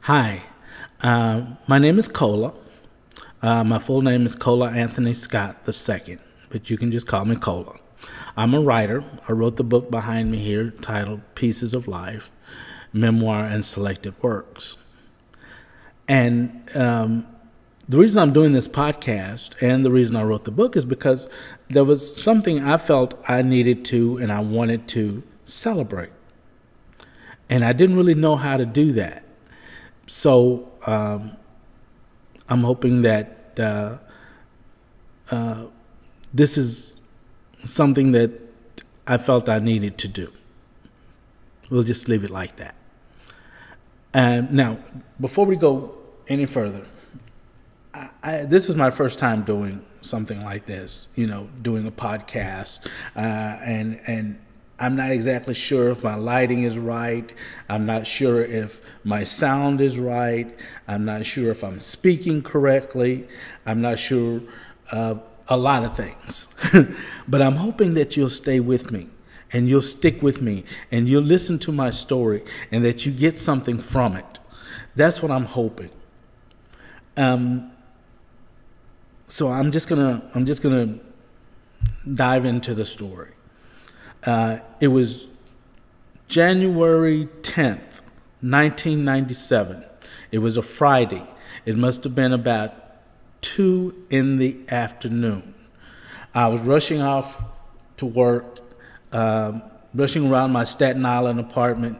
Hi, my name is Kola. My full name is Kola Anthony Scott II, but you can just call me Kola. I'm a writer. I wrote the book behind me here titled Pieces of Life, Memoir and Selected Works. And the reason I'm doing this podcast and the reason I wrote the book is because there was something I felt I needed to and I wanted to celebrate. And I didn't really know how to do that. So I'm hoping that this is something that I felt I needed to do. We'll just leave it like that. And now, before we go any further, this is my first time doing something like this, doing a podcast, and I'm not exactly sure if my lighting is right. I'm not sure if my sound is right. I'm not sure if I'm speaking correctly. I'm not sure a lot of things. But I'm hoping that you'll stay with me and you'll stick with me and you'll listen to my story and that you get something from it. That's what I'm hoping. So I'm just gonna dive into the story. It was January 10th, 1997. It was a Friday. It must have been about 2 in the afternoon. I was rushing off to work, rushing around my Staten Island apartment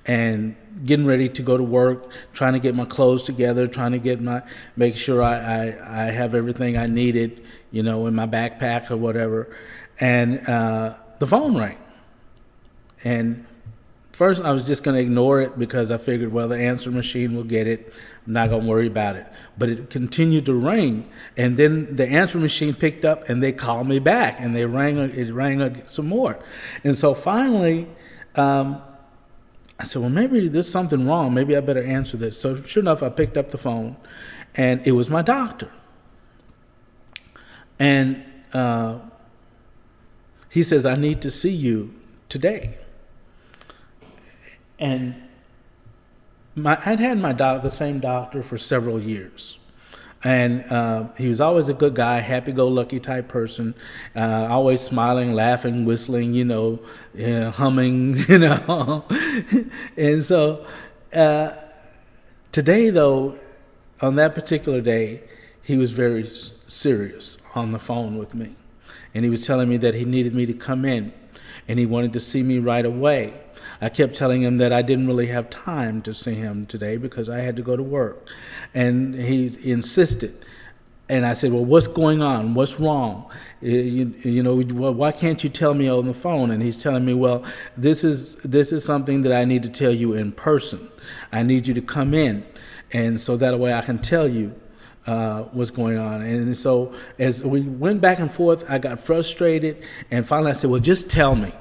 and getting ready to go to work, trying to get my clothes together, trying to make sure I have everything I needed, in my backpack or whatever. And the phone rang. And first I was just going to ignore it because I figured, well, the answer machine will get it. I'm not going to worry about it. But it continued to ring. And then the answer machine picked up and they called me back and it rang some more. And so finally, I said, well, maybe there's something wrong. Maybe I better answer this. So sure enough, I picked up the phone and it was my doctor. And he says, I need to see you today. And I'd had the same doctor for several years. And he was always a good guy, happy-go-lucky type person, always smiling, laughing, whistling, humming, And so today, though, on that particular day, he was very serious on the phone with me. And he was telling me that he needed me to come in and he wanted to see me right away. I kept telling him that I didn't really have time to see him today because I had to go to work. And he insisted. And I said, well, what's going on? What's wrong? Why can't you tell me on the phone? And he's telling me, well, this is something that I need to tell you in person. I need you to come in. And so that way I can tell you what's going on. And so as we went back and forth, I got frustrated, and finally I said, well, just tell me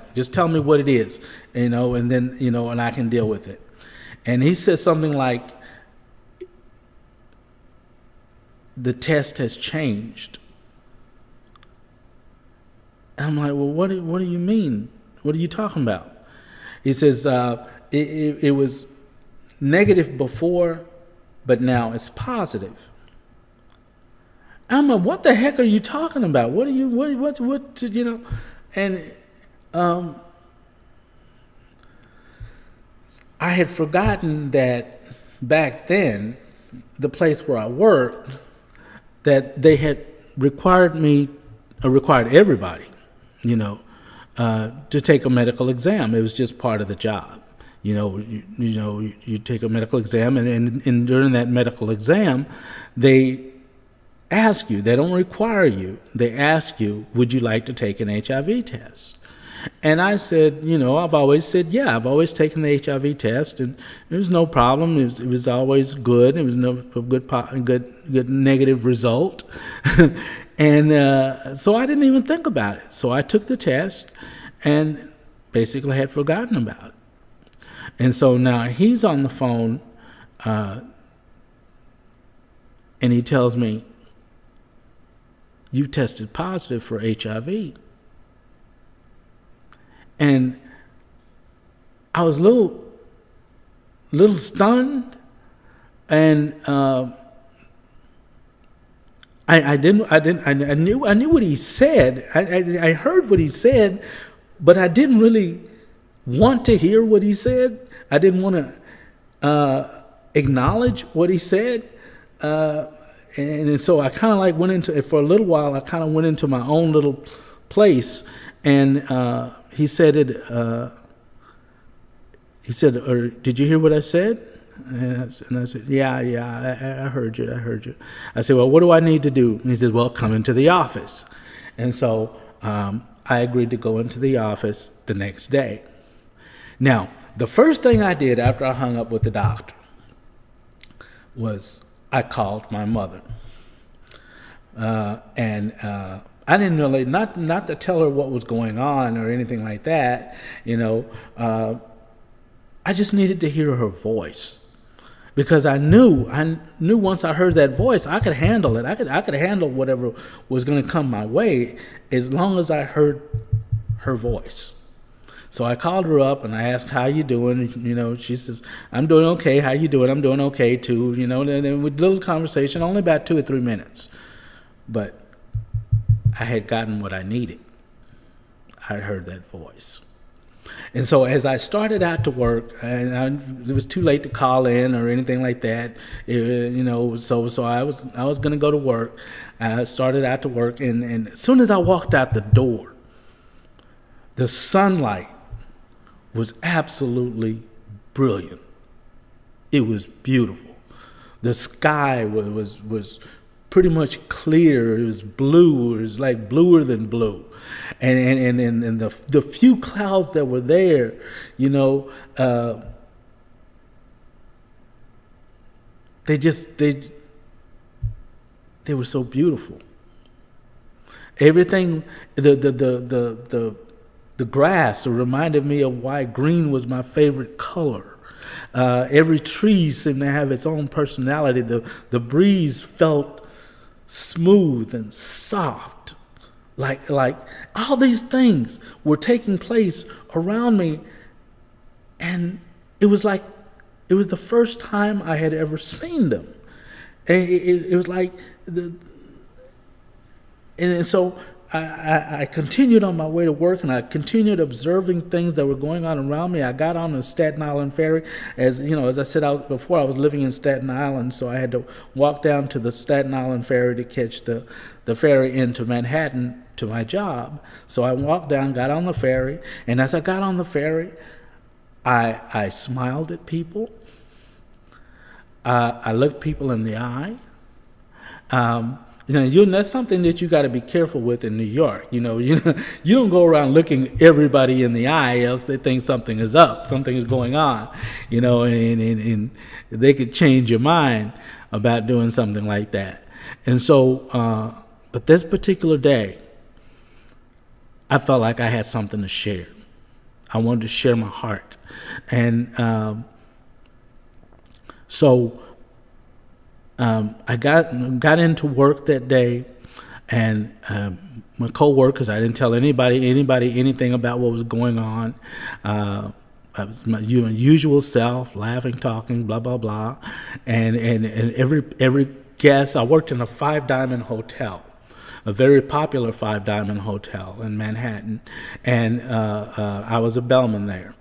what it is, and then, and I can deal with it. And he said something like, the test has changed. And I'm like, well, what do you mean? What are you talking about? He says, it was negative before, but now it's positive. I'm like, what the heck are you talking about? And I had forgotten that back then, the place where I worked, that they had required everybody, to take a medical exam. It was just part of the job. You take a medical exam, and during that medical exam, they ask you, they don't require you, they ask you, would you like to take an HIV test? And I said, I've always said, yeah, I've always taken the HIV test, and there was no problem. It was always good. It was no good negative result. And so I didn't even think about it. So I took the test and basically had forgotten about it. And so now he's on the phone, and he tells me, you tested positive for HIV. And I was a little stunned, and I knew what he said. I heard what he said, but I didn't really want to hear what he said. I didn't want to acknowledge what he said. And so I kind of like went into it for a little while. I kind of went into my own little place, and he said, or did you hear what I said? And I said, yeah, I heard you. I said, well, what do I need to do? And he said, well, come into the office. And so I agreed to go into the office the next day. Now, the first thing I did after I hung up with the doctor was I called my mother. And I didn't really, not to tell her what was going on or anything like that, I just needed to hear her voice. Because I knew once I heard that voice, I could handle it. I could handle whatever was going to come my way as long as I heard her voice. So I called her up and I asked, how you doing? She says, I'm doing okay. How you doing? I'm doing okay too. And with a little conversation, only about 2 or 3 minutes. But I had gotten what I needed. I heard that voice. And so as I started out to work, and it was too late to call in or anything like that, so I was going to go to work. I started out to work, and as soon as I walked out the door, the sunlight was absolutely brilliant. It was beautiful. The sky was pretty much clear. It was blue. It was like bluer than blue. And the few clouds that were there, they were so beautiful. Everything, the grass reminded me of why green was my favorite color. Every tree seemed to have its own personality. The breeze felt smooth and soft. Like all these things were taking place around me, and it was the first time I had ever seen them. And it was like and so I continued on my way to work, and I continued observing things that were going on around me. I got on the Staten Island ferry. As I said before, I was living in Staten Island, so I had to walk down to the Staten Island ferry to catch the ferry into Manhattan to my job. So I walked down, got on the ferry, and as I got on the ferry, I smiled at people. I looked people in the eye. That's something that you got to be careful with in New York. You don't go around looking everybody in the eye, else they think something is up, something is going on. And they could change your mind about doing something like that. And so, but this particular day, I felt like I had something to share. I wanted to share my heart, and so. I got into work that day, and my coworkers, I didn't tell anybody anything about what was going on. I was my usual self, laughing, talking, blah blah blah, and every guest. I worked in a 5-diamond hotel, a very popular 5-diamond hotel in Manhattan, and I was a bellman there.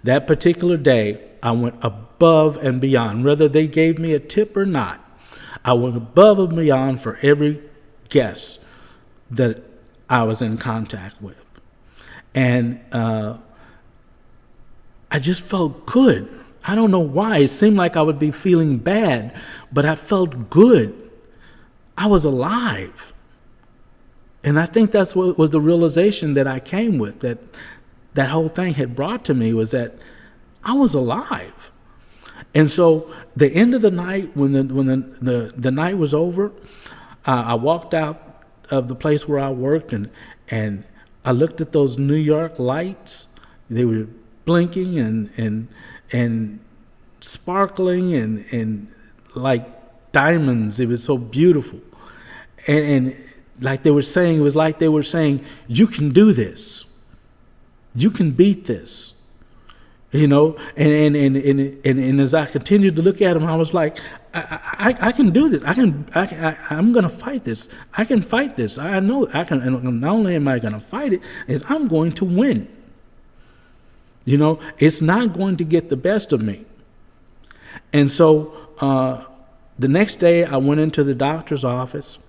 That particular day, I went above and beyond, whether they gave me a tip or not. I went above and beyond for every guest that I was in contact with. And I just felt good. I don't know why. It seemed like I would be feeling bad, but I felt good. I was alive. And I think that's what was the realization that I came with, that whole thing had brought to me, was that I was alive. And so the end of the night, when the night was over, I walked out of the place where I worked, and I looked at those New York lights. They were blinking and sparkling and like diamonds. It was so beautiful. And like they were saying, it was like they were saying, you can do this. You can beat this. you know. And as I continued to look at him, I was like, I can do this. I'm going to fight this. I can fight this. I know I can. And not only am I going to fight it, is I'm going to win. You know, it's not going to get the best of me. And so the next day I went into the doctor's office,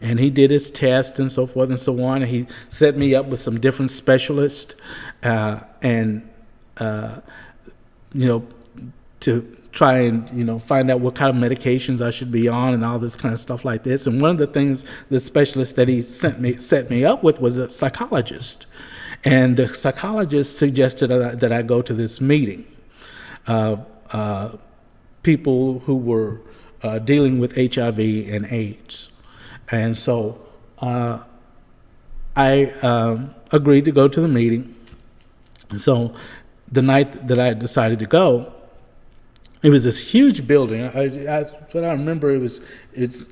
and he did his test and so forth and so on. And he set me up with some different specialists, you know, to try and, you know, find out what kind of medications I should be on and all this kind of stuff like this. And one of the things, the specialist that he set me up with was a psychologist. And the psychologist suggested that I go to this meeting. People who were dealing with HIV and AIDS. And so I agreed to go to the meeting. So the night that I decided to go, it was this huge building. What I remember, it's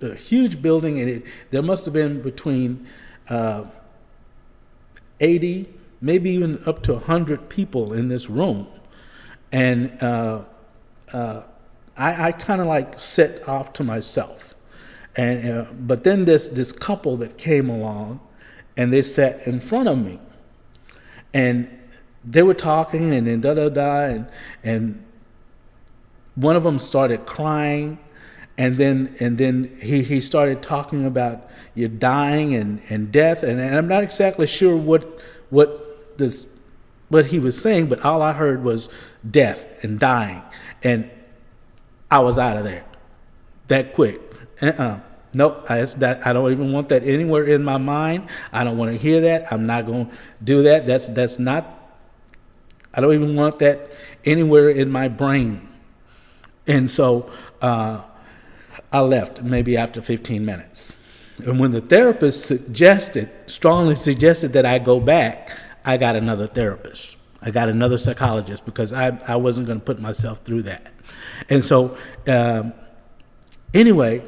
a huge building, and there must have been between 80, maybe even up to 100 people in this room. And I kind of like set off to myself. And but then this couple that came along, and they sat in front of me, and they were talking, and then and one of them started crying, and then he started talking about you're dying and death, and I'm not exactly sure what he was saying, but all I heard was death and dying, and I was out of there that quick. Nope, I don't even want that anywhere in my mind. I don't want to hear that. I'm not going to do that. That's not. I don't even want that anywhere in my brain. And so I left maybe after 15 minutes. And when the therapist strongly suggested that I go back, I got another therapist. I got another psychologist, because I wasn't going to put myself through that. And so anyway,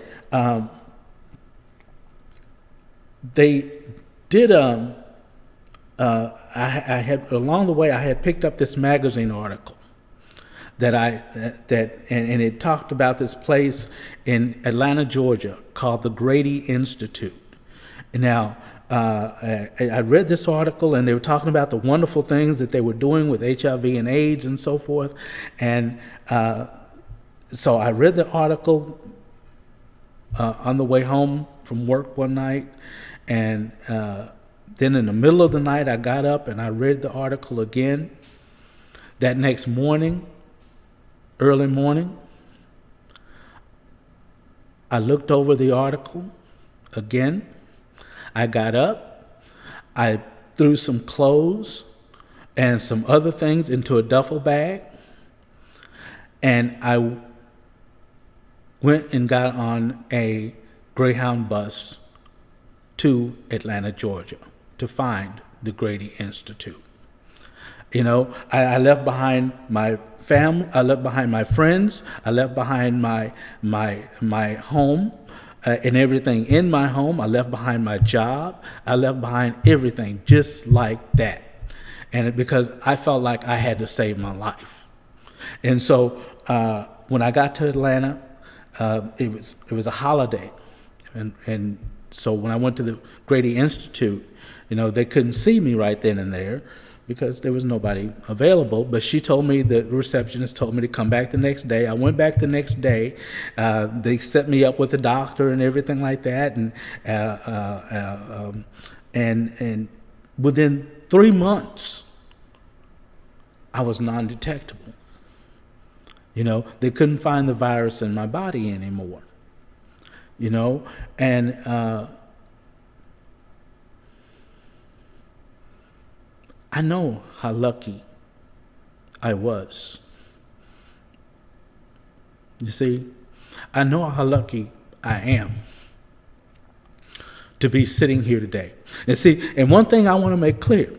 they did. I had, along the way, I had picked up this magazine article and it talked about this place in Atlanta, Georgia, called the Grady Institute. Now, I read this article, and they were talking about the wonderful things that they were doing with HIV and AIDS and so forth. And so I read the article on the way home from work one night, and then in the middle of the night, I got up and I read the article again. That next morning, early morning, I looked over the article again. I got up, I threw some clothes and some other things into a duffel bag, and I went and got on a Greyhound bus to Atlanta, Georgia, to find the Grady Institute. You know, I left behind my family, I left behind my friends, I left behind my home and everything in my home. I left behind my job. I left behind everything just like that. And because I felt like I had to save my life. And so when I got to Atlanta, it was a holiday. And so when I went to the Grady Institute, you know, they couldn't see me right then and there because there was nobody available. But she told me, the receptionist told me to come back the next day. I went back the next day. They set me up with a doctor and everything like that. And within 3 months, I was non-detectable. You know, they couldn't find the virus in my body anymore. You know, and I know how lucky I was. You see, I know how lucky I am to be sitting here today. And see, and one thing I want to make clear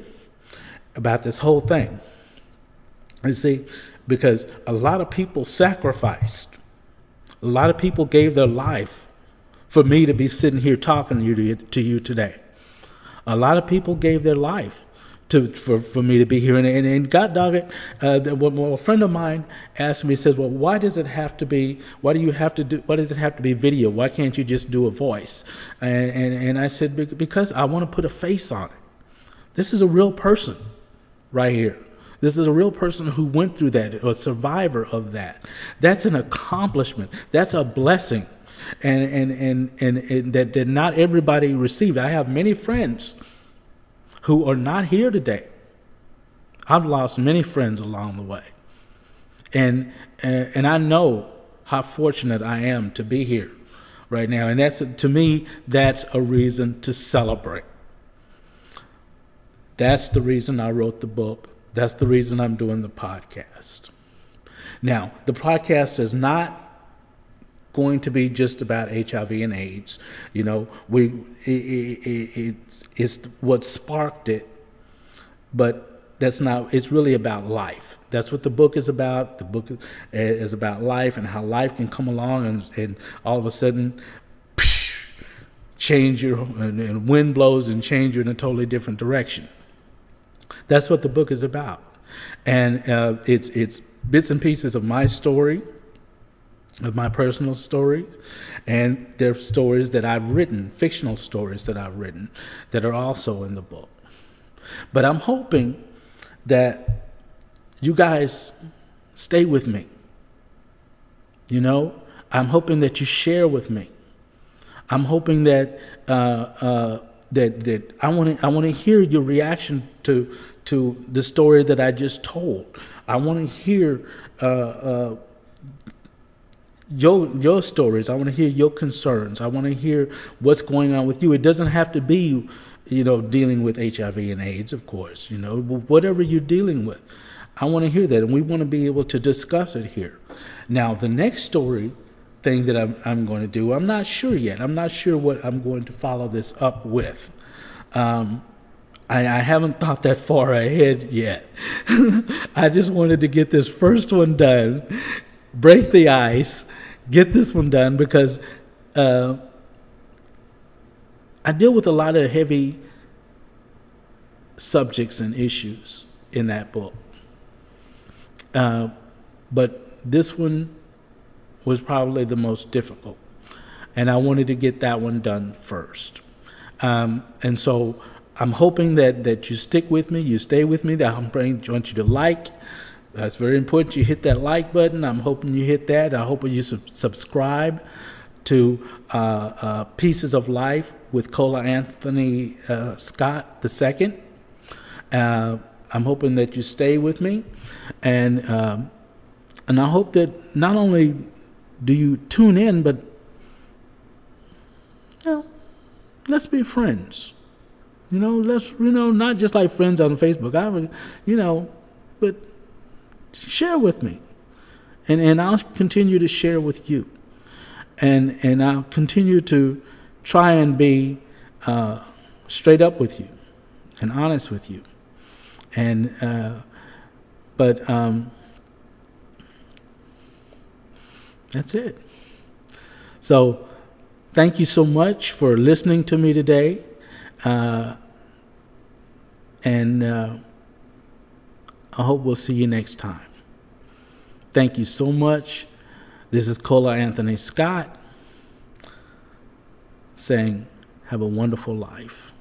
about this whole thing, you see, because a lot of people sacrificed, a lot of people gave their life for me to be sitting here talking to you today. A lot of people gave their life for me to be here. And God dog it, a friend of mine asked me, he says, well, why does it have to be, why does it have to be video? Why can't you just do a voice? And I said, because I want to put a face on it. This is a real person right here. This is a real person who went through that, a survivor of that. That's an accomplishment. That's a blessing. And that not everybody received. I have many friends who are not here today. I've lost many friends along the way. And I know how fortunate I am to be here right now. And to me, that's a reason to celebrate. That's the reason I wrote the book. That's the reason I'm doing the podcast. Now, the podcast is not going to be just about HIV and AIDS. You know, it's what sparked it, but that's not. It's really about life. That's what the book is about. The book is about life and how life can come along and all of a sudden change you, and wind blows and change you in a totally different direction. That's what the book is about. And it's bits and pieces of my story, of my personal stories, and there are stories that I've written, fictional stories that I've written, that are also in the book. But I'm hoping that you guys stay with me. You know, I'm hoping that you share with me. I'm hoping that that I want to hear your reaction to the story that I just told. I want to hear your stories. I want to hear your concerns. I want to hear what's going on with you. It doesn't have to be, dealing with HIV and AIDS, of course. Whatever you're dealing with, I want to hear that, and we want to be able to discuss it here. Now, the next story thing that I'm going to do, I'm not sure yet. I'm not sure what I'm going to follow this up with. I haven't thought that far ahead yet. I just wanted to get this first one done, break the ice, get this one done, because I deal with a lot of heavy subjects and issues in that book. But this one was probably the most difficult, and I wanted to get that one done first. And so I'm hoping that you stick with me, you stay with me, that I want you to like. That's very important. You hit that like button. I'm hoping you hit that. I hope you subscribe to Pieces of Life with Kola Anthony Scott II. I'm hoping that you stay with me, and I hope that not only do you tune in, but let's be friends. Let's not just like friends on Facebook. But share with me, and I'll continue to share with you, and I'll continue to try and be straight up with you and honest with you, but that's it. So thank you so much for listening to me today, and I hope we'll see you next time. Thank you so much. This is Kola Anthony Scott saying, have a wonderful life.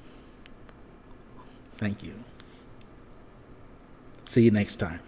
Thank you. See you next time.